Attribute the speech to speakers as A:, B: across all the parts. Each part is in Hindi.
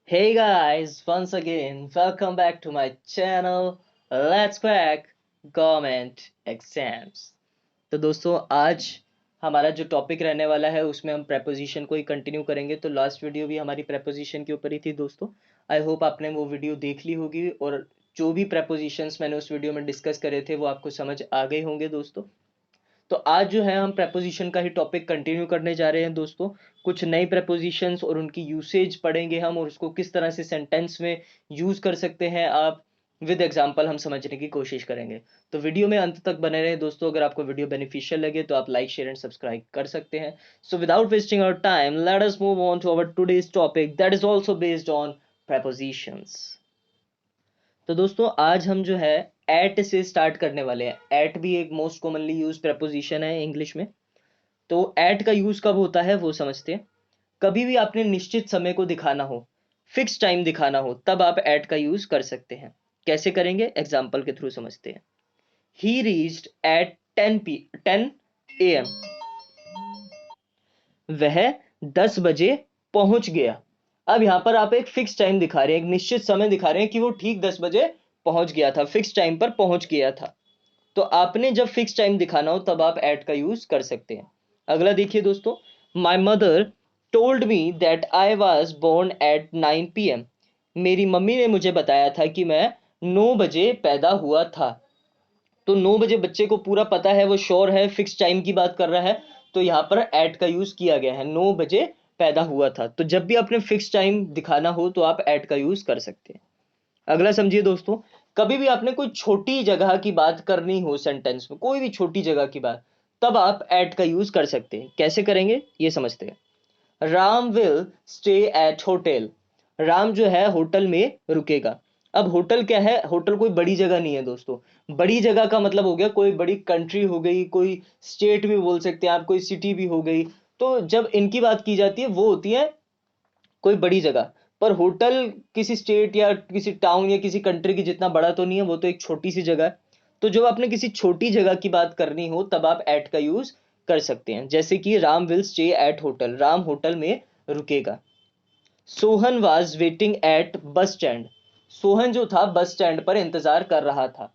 A: Hey guys, once again, welcome back to my channel. Let's crack government exams. तो दोस्तों आज हमारा जो टॉपिक रहने वाला है उसमें हम प्रेपोजिशन को ही कंटिन्यू करेंगे। तो लास्ट वीडियो भी हमारी प्रेपोजिशन के ऊपर ही थी दोस्तों। आई होप आपने वो वीडियो देख ली होगी और जो भी प्रेपोजिशंस मैंने उस वीडियो में डिस्कस करे थे वो आपको समझ आ गए होंगे दोस्तों। तो आज जो है हम प्रेपोजिशन का ही टॉपिक कंटिन्यू करने जा रहे हैं दोस्तों। कुछ नई प्रेपोजिशंस और उनकी यूसेज पढ़ेंगे हम और उसको किस तरह से सेंटेंस में यूज कर सकते हैं आप विद एग्जांपल हम समझने की कोशिश करेंगे। तो वीडियो में अंत तक बने रहे दोस्तों। अगर आपको वीडियो बेनिफिशियल लगे तो आप लाइक शेयर एंड सब्सक्राइब कर सकते हैं। So without wasting our time let us move on to our today's topic that is also based on prepositions. तो दोस्तों आज हम जो है एट से स्टार्ट करने वाले हैं। एट भी एक मोस्ट कॉमनली यूज प्रेपोजिशन है इंग्लिश में। तो एट का यूज कब होता है वो समझते हैं। कभी भी आपने निश्चित समय को दिखाना हो, फिक्स टाइम दिखाना हो, तब आप एट का यूज कर सकते हैं। कैसे करेंगे एग्जाम्पल के थ्रू समझते हैं। ही रीच्ड एट 10 AM। वह 10 बजे पहुंच गया। अब यहां पर आप एक फिक्स टाइम दिखा रहे हैं, एक निश्चित समय दिखा रहे हैं कि वो ठीक 10 बजे पहुंच गया था, फिक्स टाइम पर पहुंच गया था। तो आपने जब फिक्स टाइम दिखाना हो तब आप एट का यूज कर सकते हैं। अगला देखिए दोस्तों। My mother told me that I was born at 9 PM। मेरी मम्मी ने मुझे बताया था कि मैं 9 बजे पैदा हुआ था। तो 9 बजे बच्चे को पूरा पता है, वो श्योर है, फिक्स टाइम की बात कर रहा है। तो यहाँ पर एट का यूज किया गया है, 9 बजे पैदा हुआ था। तो जब भी आपने फिक्स टाइम दिखाना हो तो आप एट का यूज कर सकते हैं। अगला समझिए दोस्तों। कभी भी आपने कोई छोटी जगह की बात करनी हो सेंटेंस में, कोई भी छोटी जगह की बात, तब आप एट का यूज कर सकते हैं। कैसे करेंगे ये समझते हैं। Ram will stay at hotel. Ram जो है होटल में रुकेगा। अब होटल क्या है? होटल कोई बड़ी जगह नहीं है दोस्तों। बड़ी जगह का मतलब हो गया कोई बड़ी कंट्री हो गई, कोई स्टेट भी बोल सकते हैं आप, कोई सिटी भी हो गई। तो जब इनकी बात की जाती है वो होती है कोई बड़ी जगह। पर होटल किसी स्टेट या किसी टाउन या किसी कंट्री की जितना बड़ा तो नहीं है, वो तो एक छोटी सी जगह है। तो जब आपने किसी छोटी जगह की बात करनी हो तब आप एट का यूज कर सकते हैं। जैसे कि Ram will stay at hotel, Ram hotel में रुकेगा। Sohan was waiting eight bus stand. Sohan जो था बस स्टैंड पर इंतजार कर रहा था।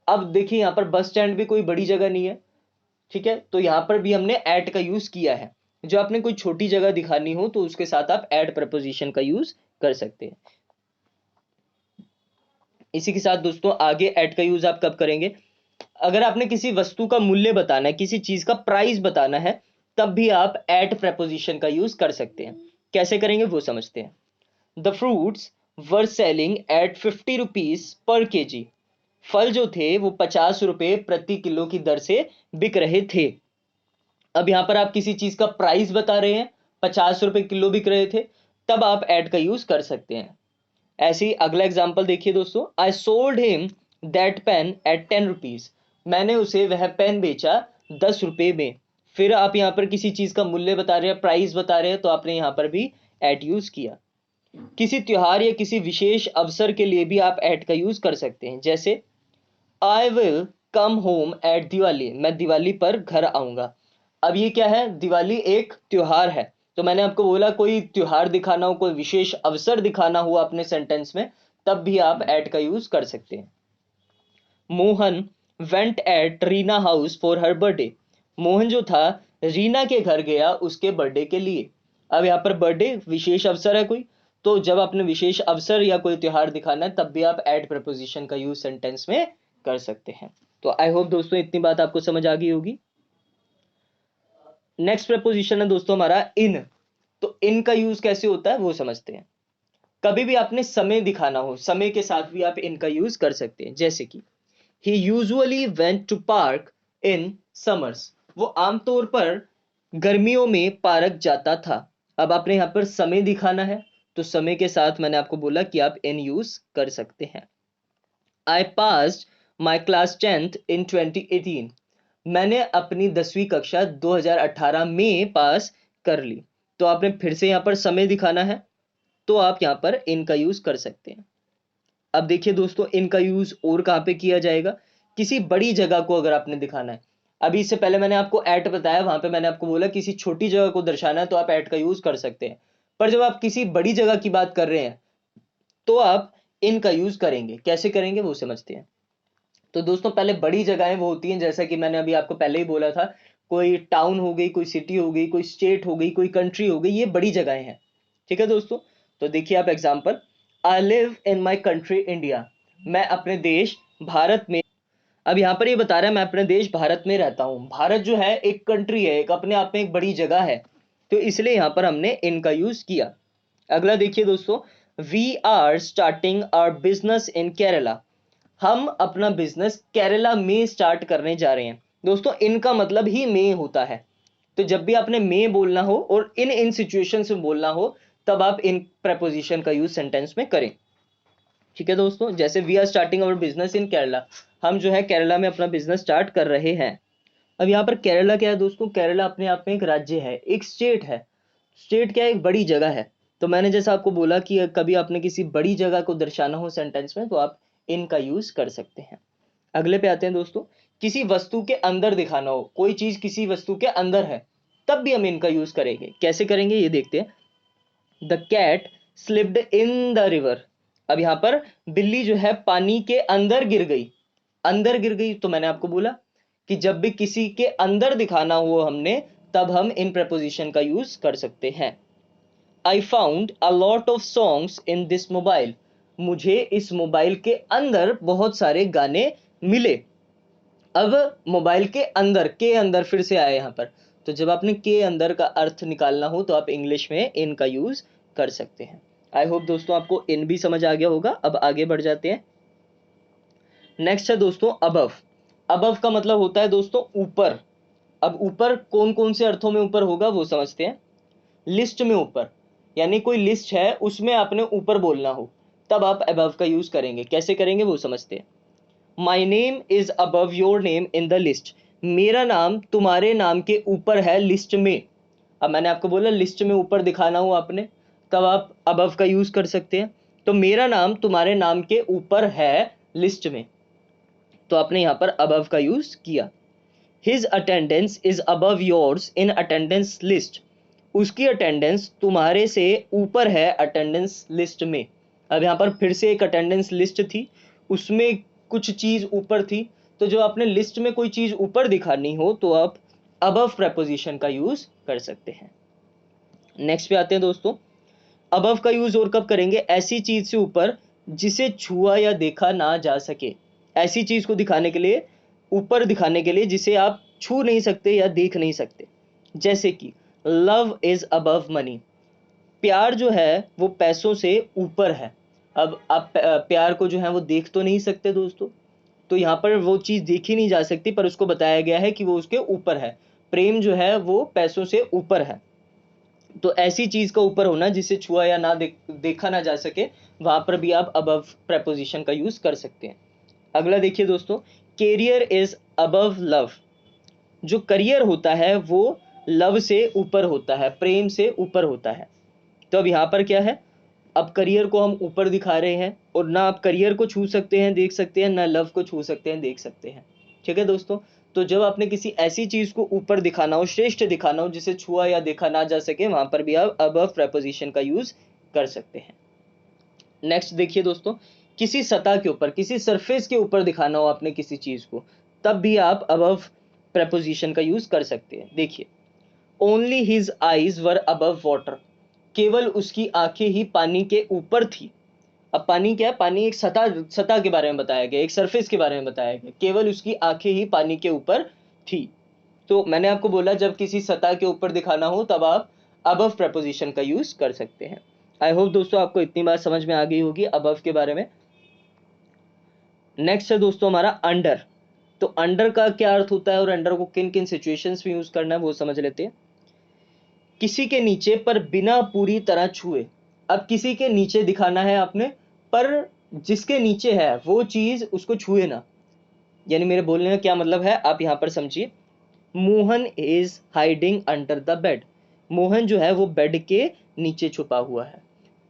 A: अब देखिए यहाँ पर बस स्टैंड भी कोई बड़ी जगह नहीं है, ठीक है। तो यहां पर भी हमने एट का यूज किया है। जो आपने कोई छोटी जगह दिखानी हो तो उसके साथ आप एट प्रपोजिशन का यूज कर सकते हैं। इसी के साथ दोस्तों आगे एट का यूज आप कब करेंगे? अगर आपने किसी वस्तु का मूल्य बताना है, किसी चीज का प्राइस बताना है, तब भी आप एट प्रपोजिशन का यूज कर सकते हैं। कैसे करेंगे वो समझते हैं। The fruits were selling at 50 rupees per KG. फल जो थे वो 50 रुपए प्रति किलो की दर से बिक रहे थे। अब यहां पर आप किसी चीज का प्राइस बता रहे हैं, 50 रुपए किलो बिक रहे थे, तब आप एट का यूज कर सकते हैं। ऐसे ही अगला एग्जाम्पल देखिए दोस्तों। I sold him that pain eight 10 rupees. मैंने उसे वह पेन बेचा 10 रुपए में। फिर आप यहाँ पर किसी चीज का मूल्य बता रहे हैं, प्राइस बता रहे हैं, तो आपने यहाँ पर भी एट यूज किया। किसी त्योहार या किसी विशेष अवसर के लिए भी आप एट का यूज कर सकते हैं। जैसे I will come home at Diwali. मैं दिवाली पर घर आऊंगा। अब ये क्या है? दिवाली एक त्योहार है। तो मैंने आपको बोला कोई त्योहार दिखाना हो, कोई विशेष अवसर दिखाना हो अपने सेंटेंस में, तब भी आप एट का यूज कर सकते हैं। Mohan went eight Reena house for her birthday. Mohan जो था रीना के घर गया उसके बर्थडे के लिए। अब यहाँ पर बर्थडे विशेष अवसर है कोई, तो जब आपने विशेष अवसर या कोई त्योहार दिखाना है तब भी आप एट प्रपोजिशन का यूज सेंटेंस में कर सकते हैं। तो आई होप दोस्तों इतनी बात आपको समझ आ गई होगी। नेक्स्ट प्रपोजिशन है दोस्तों हमारा इन। तो इन का यूज कैसे होता है वो समझते हैं। कभी भी आपने समय दिखाना हो, समय के साथ भी आप इन का यूज कर सकते हैं। जैसे कि he usually went to park in summers. वो आमतौर पर गर्मियों में पार्क जाता था। अब आपने यहाँ पर समय दिखाना है तो समय के साथ मैंने आपको बोला कि आप इन यूज कर सकते हैं। I passed my class 10th इन 2018। मैंने अपनी 10वीं कक्षा 2018 में पास कर ली। तो आपने फिर से यहाँ पर समय दिखाना है तो आप यहाँ पर इन का यूज कर सकते हैं। अब देखिए दोस्तों इनका यूज और कहाँ पे किया जाएगा? किसी बड़ी जगह को अगर आपने दिखाना है। अभी इससे पहले मैंने आपको एट बताया, वहां पे मैंने आपको बोला किसी छोटी जगह को दर्शाना है तो आप एट का यूज कर सकते हैं। पर जब आप किसी बड़ी जगह की बात कर रहे हैं तो आप इन का यूज करेंगे। कैसे करेंगे वो समझते हैं। तो दोस्तों पहले बड़ी जगहें वो होती हैं, जैसा कि मैंने अभी आपको पहले ही बोला था, कोई टाउन हो गई, कोई सिटी हो गई, कोई स्टेट हो गई, कोई कंट्री हो गई, ये बड़ी जगहें हैं। ठीक है दोस्तों। तो देखिए आप example, I live in my country India, मैं अपने देश भारत में। अब यहाँ पर ये बता रहा है मैं अपने देश भारत में रहता हूँ। भारत जो है एक कंट्री है, एक अपने आप में एक बड़ी जगह है, तो इसलिए यहाँ पर हमने इन का यूज किया। अगला देखिए दोस्तों, we are starting our business in Kerala, हम अपना बिजनेस केरला में स्टार्ट करने जा रहे हैं। दोस्तों इनका मतलब ही में होता है, तो जब भी आपने में बोलना हो और इन सिचुएशन में बोलना हो तब आप इन प्रेपोजिशन का यूज सेंटेंस में करें। ठीक है दोस्तों, जैसे we are starting our business in Kerala, हम जो है केरला में अपना बिजनेस स्टार्ट कर रहे हैं। अब यहाँ पर केरला क्या है दोस्तों, केरला अपने आप में एक राज्य है, एक स्टेट है। स्टेट क्या है, एक बड़ी जगह है। तो मैंने जैसा आपको बोला कि कभी आपने किसी बड़ी जगह को दर्शाना हो सेंटेंस में तो आप इनका यूज कर सकते हैं। अगले पे आते हैं दोस्तों, किसी वस्तु के अंदर दिखाना हो, कोई चीज किसी वस्तु के अंदर है, तब भी हम इनका यूज करेंगे। कैसे करेंगे ये देखते हैं। The cat slipped in the river, अब यहां पर बिल्ली जो है पानी के अंदर गिर गई। अंदर गिर गई तो मैंने आपको बोला कि जब भी किसी के अंदर दिखाना हो हमने, तब हम इन प्रपोजिशन का यूज कर सकते हैं। I found a lot of songs in this mobile, मुझे इस मोबाइल के अंदर बहुत सारे गाने मिले। अब मोबाइल के अंदर फिर से आए यहाँ पर, तो जब आपने के अंदर का अर्थ निकालना हो तो आप इंग्लिश में इन का यूज कर सकते हैं। आई होप दोस्तों आपको इन भी समझ आ गया होगा। अब आगे बढ़ जाते हैं। नेक्स्ट है दोस्तों अबव। अबव का मतलब होता है दोस्तों ऊपर। अब ऊपर कौन कौन से अर्थों में ऊपर होगा वो समझते हैं। लिस्ट में ऊपर, यानी कोई लिस्ट है उसमें आपने ऊपर बोलना हो तब आप अबव का यूज करेंगे। कैसे करेंगे वो समझते हैं। My name is above your name in the list, मेरा नाम तुम्हारे नाम के ऊपर है लिस्ट में। अब मैंने आपको बोला लिस्ट में ऊपर दिखाना हो आपने, तब आप अबव का यूज कर सकते हैं। तो मेरा नाम तुम्हारे नाम के ऊपर है लिस्ट में, तो आपने यहां पर अबव का यूज किया। His attendance is above yours in attendance list, उसकी अटेंडेंस तुम्हारे से ऊपर है अटेंडेंस लिस्ट में। अब यहाँ पर फिर से एक अटेंडेंस लिस्ट थी, उसमें कुछ चीज ऊपर थी, तो जो आपने लिस्ट में कोई चीज ऊपर दिखानी हो तो आप अबव प्रेपोजिशन का यूज कर सकते हैं। नेक्स्ट पे आते हैं दोस्तों, अबव का यूज और कब करेंगे, ऐसी चीज से ऊपर जिसे छुआ या देखा ना जा सके। ऐसी चीज को दिखाने के लिए, ऊपर दिखाने के लिए जिसे आप छू नहीं सकते या देख नहीं सकते। जैसे कि लव इज अबव मनी, प्यार जो है वो पैसों से ऊपर है। अब आप प्यार को जो है वो देख तो नहीं सकते दोस्तों, तो यहाँ पर वो चीज देखी नहीं जा सकती, पर उसको बताया गया है कि वो उसके ऊपर है। प्रेम जो है वो पैसों से ऊपर है। तो ऐसी चीज का ऊपर होना जिसे छुआ या ना देखा ना जा सके, वहां पर भी आप अबव प्रेपोजिशन का यूज कर सकते हैं। अगला देखिए दोस्तों, कैरियर इज अबव लव, जो करियर होता है वो लव से ऊपर होता है, प्रेम से ऊपर होता है। तो अब यहाँ पर क्या है, अब करियर को हम ऊपर दिखा रहे हैं और ना आप करियर को छू सकते हैं देख सकते हैं, ना लव को छू सकते हैं देख सकते हैं। ठीक है दोस्तों, तो जब आपने किसी ऐसी चीज को ऊपर दिखाना हो, श्रेष्ठ दिखाना हो जिसे छुआ या देखा ना जा सके, वहां पर भी आप अबव प्रेपोजिशन का यूज कर सकते हैं। नेक्स्ट देखिए दोस्तों, किसी सतह के ऊपर, किसी सरफेस के ऊपर दिखाना हो आपने किसी चीज को, तब भी आप अबव प्रेपोजिशन का यूज कर सकते हैं। देखिए, ओनली हिज आईज वर अबव वाटर, केवल उसकी आंखें ही पानी के ऊपर थी। अब पानी क्या है, पानी एक सतह सतह के बारे में बताया गया, एक सरफेस के बारे में बताया गया, केवल उसकी आंखें ही पानी के ऊपर थी। तो मैंने आपको बोला जब किसी सतह के ऊपर दिखाना हो तब आप अबव प्रपोजिशन का यूज कर सकते हैं। आई होप दोस्तों आपको इतनी बात समझ में आ गई होगी अबव के बारे में। नेक्स्ट है दोस्तों हमारा अंडर। तो अंडर का क्या अर्थ होता है और अंडर को किन किन सिचुएशंस में यूज करना है वो समझ लेते हैं। किसी के नीचे पर बिना पूरी तरह छुए, अब किसी के नीचे दिखाना है आपने, पर जिसके नीचे है वो चीज उसको छुए ना। यानी मेरे बोलने का क्या मतलब है आप यहां पर समझिए। Mohan is hiding under the bed, Mohan जो है वो बेड के नीचे छुपा हुआ है,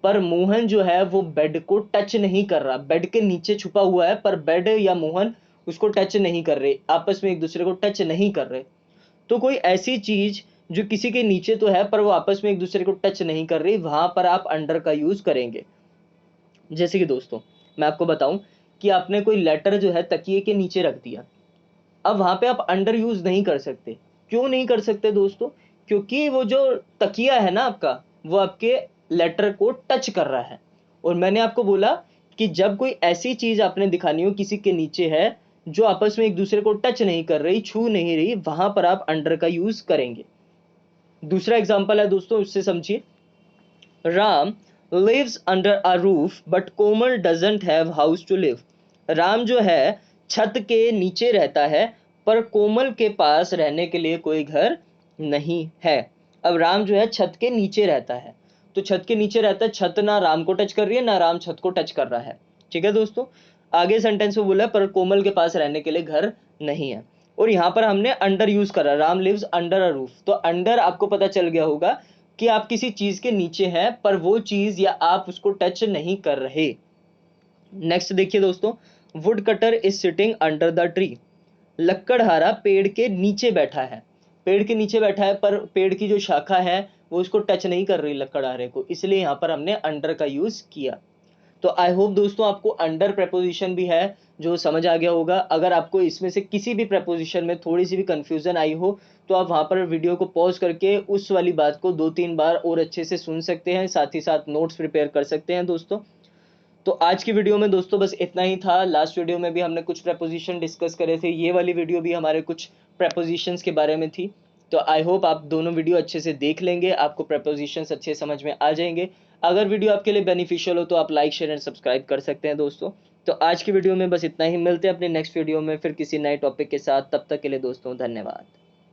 A: पर मोहन जो है वो बेड को टच नहीं कर रहा। बेड के नीचे छुपा हुआ है पर बेड या मोहन उसको टच नहीं कर रहे, आपस में एक दूसरे को टच नहीं कर रहे। तो कोई ऐसी चीज जो किसी के नीचे तो है पर वो आपस में एक दूसरे को टच नहीं कर रही, वहां पर आप अंडर का यूज करेंगे। जैसे कि दोस्तों मैं आपको बताऊं कि आपने कोई लेटर जो है तकिए के नीचे रख दिया, अब वहां पे आप अंडर यूज नहीं कर सकते। क्यों नहीं कर सकते दोस्तों? क्योंकि वो जो तकिया है ना आपका, वो आपके लेटर को टच कर रहा है। और मैंने आपको बोला कि जब कोई ऐसी चीज आपने दिखानी हो किसी के नीचे है जो आपस में एक दूसरे को टच नहीं कर रही, छू नहीं रही, वहां पर आप अंडर का यूज करेंगे। दूसरा एग्जांपल है दोस्तों, उससे समझिए। Ram lives under a roof but Komal doesn't have house to live. Ram जो है छत के नीचे रहता है, पर कोमल के पास रहने के लिए कोई घर नहीं है। अब राम जो है छत के नीचे रहता है, तो छत के नीचे रहता है, छत ना राम को टच कर रही है ना राम छत को टच कर रहा है। ठीक है दोस्तों, आगे सेंटेंस में बोला है, पर कोमल के पास रहने के लिए घर नहीं है। और यहाँ पर हमने अंडर यूज करा, Ram lives under a roof, तो अंडर आपको पता चल गया होगा कि आप किसी चीज के नीचे हैं पर वो चीज या आप उसको टच नहीं कर रहे। नेक्स्ट देखिए दोस्तों, wood cutter is sitting under the tree. लक्कड़हारा पेड़ के नीचे बैठा है। पेड़ के नीचे बैठा है पर पेड़ की जो शाखा है वो उसको टच नहीं कर रही लक्कड़हारे को, इसलिए यहां पर हमने अंडर का यूज किया। तो आई होप दोस्तों आपको अंडर preposition भी है जो समझ आ गया होगा। अगर आपको इसमें से किसी भी preposition में थोड़ी सी भी कंफ्यूजन आई हो तो आप वहां पर वीडियो को पॉज करके उस वाली बात को 2-3 बार और अच्छे से सुन सकते हैं, साथ ही साथ नोट्स प्रिपेयर कर सकते हैं दोस्तों। तो आज की वीडियो में दोस्तों बस इतना ही था। लास्ट वीडियो में भी हमने कुछ preposition डिस्कस करे थे, ये वाली वीडियो भी हमारे कुछ prepositions के बारे में थी। तो आई होप आप दोनों वीडियो अच्छे से देख लेंगे, आपको prepositions अच्छे समझ में आ जाएंगे। अगर वीडियो आपके लिए बेनिफिशियल हो तो आप लाइक शेयर एंड सब्सक्राइब कर सकते हैं दोस्तों। तो आज की वीडियो में बस इतना ही, मिलते हैं अपने नेक्स्ट वीडियो में फिर किसी नए टॉपिक के साथ। तब तक के लिए दोस्तों धन्यवाद।